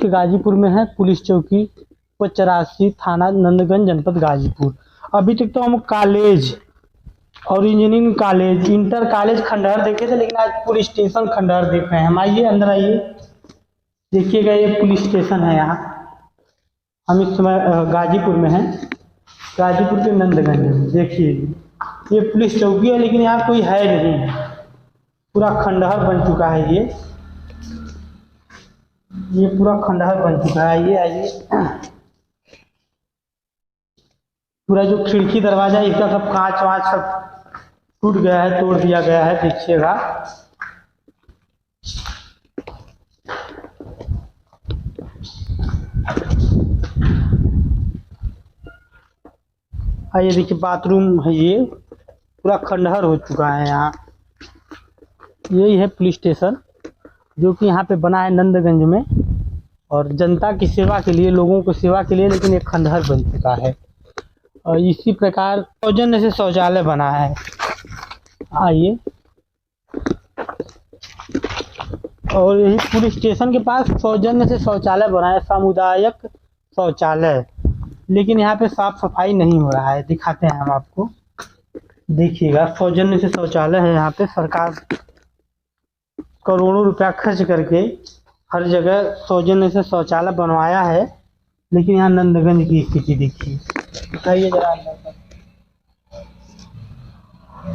District Ghazipur में है, police चौकी 84 थाना नंदगंज जनपद गाजीपुर। अभी तक तो हम कॉलेज और इंजीनियरिंग कॉलेज, इंटर कॉलेज खंडहर देखे थे, लेकिन आज पुलिस स्टेशन खंडहर देख रहे हैं हम। आइए अंदर आइए, देखिएगा ये पुलिस स्टेशन है। यहाँ हम इस समय गाजीपुर में हैं, गाजीपुर के नंदगंज। देखिए ये पुलिस चौकी है, लेकिन यहाँ कोई है नहीं, पूरा खंडहर बन चुका है। ये पूरा खंडहर बन चुका है। आइए आइए, पूरा जो खिड़की दरवाजा इसका सब कांच वाँच सब टूट गया है, तोड़ दिया गया है, देखिएगा। आइए देखिए, बाथरूम है, ये पूरा खंडहर हो चुका है। यहाँ यही है पुलिस स्टेशन, जो कि यहाँ पे बना है नंदगंज में, और जनता की सेवा के लिए, लोगों को सेवा के लिए, लेकिन एक खंडहर बन चुका है। और इसी प्रकार सौजन्य से शौचालय बना है। आइए, और यही पुलिस स्टेशन के पास सौजन्य से शौचालय बना है, सामुदायिक शौचालय, लेकिन यहाँ पे साफ सफाई नहीं हो रहा है। दिखाते हैं हम आपको, देखिएगा। सौजन्य से शौचालय है यहाँ पे, सरकार करोड़ों रुपया खर्च करके हर जगह सौजन्य से शौचालय बनवाया है, लेकिन यहाँ नंदगंज की स्थिति देखिए। बताइए जरा।